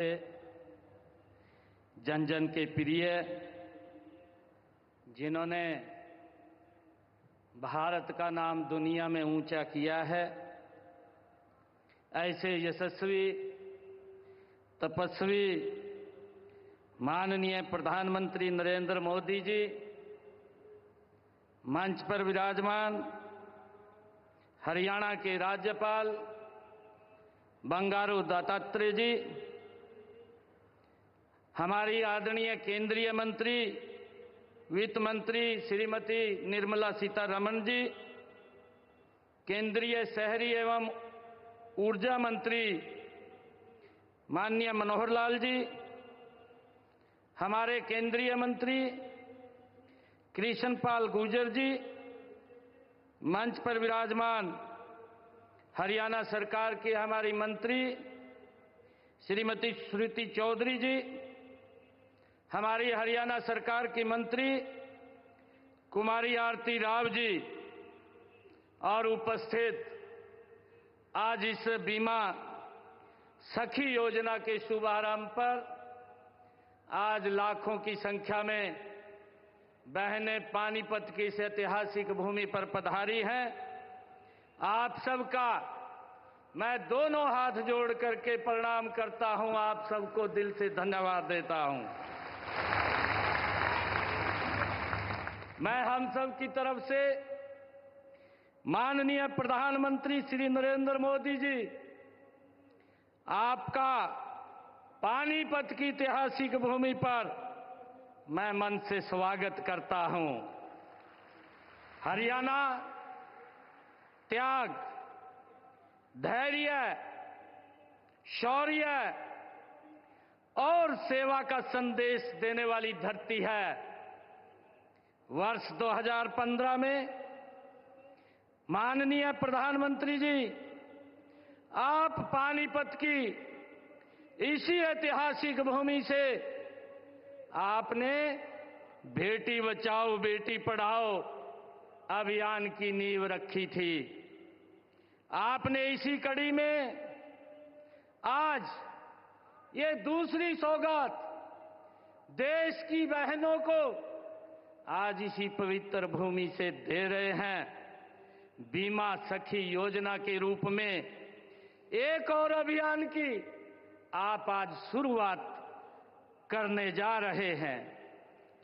जन जन के प्रिय, जिन्होंने भारत का नाम दुनिया में ऊंचा किया है, ऐसे यशस्वी तपस्वी माननीय प्रधानमंत्री नरेंद्र मोदी जी, मंच पर विराजमान हरियाणा के राज्यपाल बंडारू दत्तात्रेय जी, हमारी आदरणीय केंद्रीय मंत्री वित्त मंत्री श्रीमती निर्मला सीतारमण जी, केंद्रीय शहरी एवं ऊर्जा मंत्री माननीय मनोहर लाल जी, हमारे केंद्रीय मंत्री कृष्ण पाल गुर्जर जी, मंच पर विराजमान हरियाणा सरकार के हमारी मंत्री श्रीमती श्रुति चौधरी जी, हमारी हरियाणा सरकार की मंत्री कुमारी आरती राव जी, और उपस्थित आज इस बीमा सखी योजना के शुभारंभ पर आज लाखों की संख्या में बहनें पानीपत की इस ऐतिहासिक भूमि पर पधारी हैं। आप सबका मैं दोनों हाथ जोड़ करके प्रणाम करता हूं, आप सबको दिल से धन्यवाद देता हूं। मैं हम सब की तरफ से माननीय प्रधानमंत्री श्री नरेंद्र मोदी जी, आपका पानीपत की ऐतिहासिक भूमि पर मैं मन से स्वागत करता हूं। हरियाणा त्याग, धैर्य, शौर्य और सेवा का संदेश देने वाली धरती है। वर्ष 2015 में माननीय प्रधानमंत्री जी, आप पानीपत की इसी ऐतिहासिक भूमि से आपने बेटी बचाओ बेटी पढ़ाओ अभियान की नींव रखी थी। आपने इसी कड़ी में आज ये दूसरी सौगात देश की बहनों को आज इसी पवित्र भूमि से दे रहे हैं। बीमा सखी योजना के रूप में एक और अभियान की आप आज शुरुआत करने जा रहे हैं।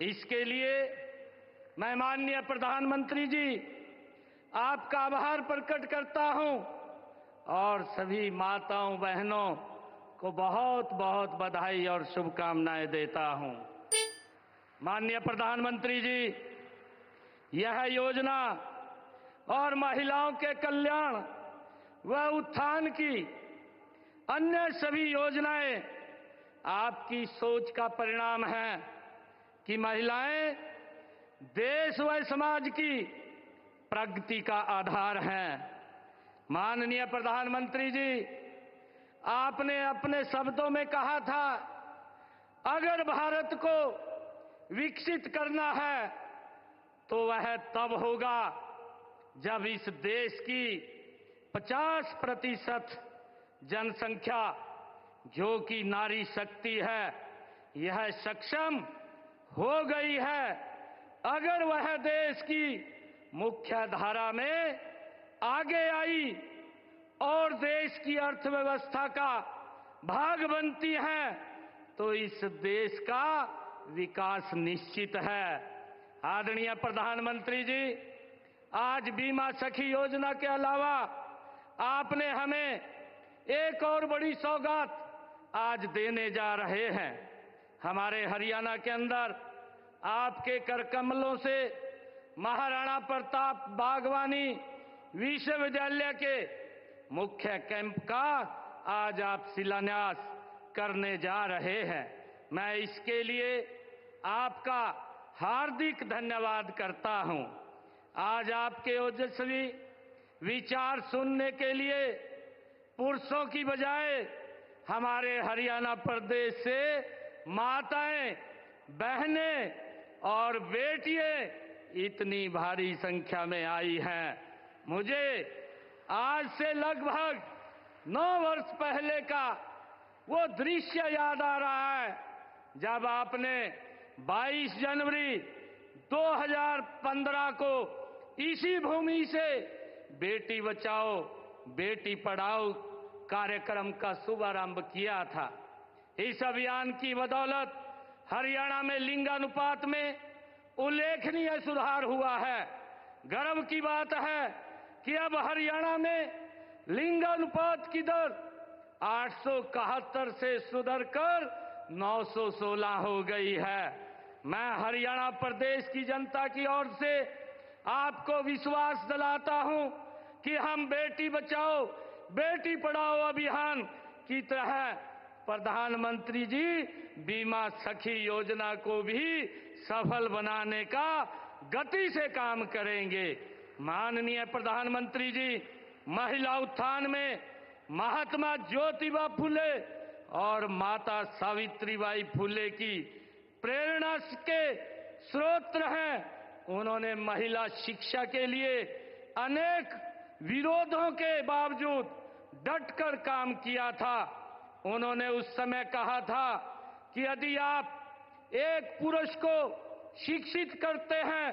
इसके लिए मैं माननीय प्रधानमंत्री जी आपका आभार प्रकट करता हूं और सभी माताओं बहनों को बहुत बहुत बधाई और शुभकामनाएं देता हूं। माननीय प्रधानमंत्री जी, यह योजना और महिलाओं के कल्याण व उत्थान की अन्य सभी योजनाएं आपकी सोच का परिणाम है कि महिलाएं देश व समाज की प्रगति का आधार हैं। माननीय प्रधानमंत्री जी, आपने अपने शब्दों में कहा था, अगर भारत को विकसित करना है तो वह तब होगा जब इस देश की 50% जनसंख्या, जो कि नारी शक्ति है, यह सक्षम हो गई है। अगर वह देश की मुख्य धारा में आगे आई और देश की अर्थव्यवस्था का भाग बनती है तो इस देश का विकास निश्चित है। आदरणीय प्रधानमंत्री जी, आज बीमा सखी योजना के अलावा आपने हमें एक और बड़ी सौगात आज देने जा रहे हैं। हमारे हरियाणा के अंदर आपके कर कमलों से महाराणा प्रताप बागवानी विश्वविद्यालय के मुख्य कैंप का आज आप शिलान्यास करने जा रहे हैं। मैं इसके लिए आपका हार्दिक धन्यवाद करता हूं। आज आपके ओजस्वी विचार सुनने के लिए पुरुषों की बजाय हमारे हरियाणा प्रदेश से माताएं, बहनें और बेटियां इतनी भारी संख्या में आई हैं। मुझे आज से लगभग 9 वर्ष पहले का वो दृश्य याद आ रहा है जब आपने 22 जनवरी 2015 को इसी भूमि से बेटी बचाओ बेटी पढ़ाओ कार्यक्रम का शुभारंभ किया था। इस अभियान की बदौलत हरियाणा में लिंगानुपात में उल्लेखनीय सुधार हुआ है। गर्व की बात है कि अब हरियाणा में लिंगानुपात की दर 871 से सुधरकर 916 हो गई है। मैं हरियाणा प्रदेश की जनता की ओर से आपको विश्वास दिलाता हूं कि हम बेटी बचाओ बेटी पढ़ाओ अभियान की तरह प्रधानमंत्री जी बीमा सखी योजना को भी सफल बनाने का गति से काम करेंगे। माननीय प्रधानमंत्री जी महिला उत्थान में महात्मा ज्योतिबा फुले और माता सावित्रीबाई फुले की प्रेरणा के स्रोत हैं। उन्होंने महिला शिक्षा के लिए अनेक विरोधों के बावजूद डटकर काम किया था। उन्होंने उस समय कहा था कि यदि आप एक पुरुष को शिक्षित करते हैं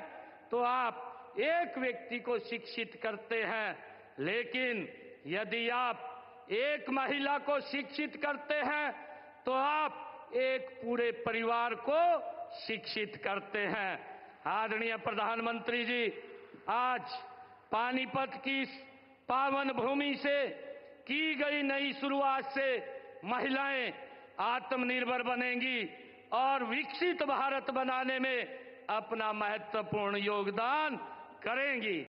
तो आप एक व्यक्ति को शिक्षित करते हैं, लेकिन यदि आप एक महिला को शिक्षित करते हैं तो आप एक पूरे परिवार को शिक्षित करते हैं। आदरणीय प्रधानमंत्री जी, आज पानीपत की इस पावन भूमि से की गई नई शुरुआत से महिलाएं आत्मनिर्भर बनेंगी और विकसित भारत बनाने में अपना महत्वपूर्ण योगदान करेंगी।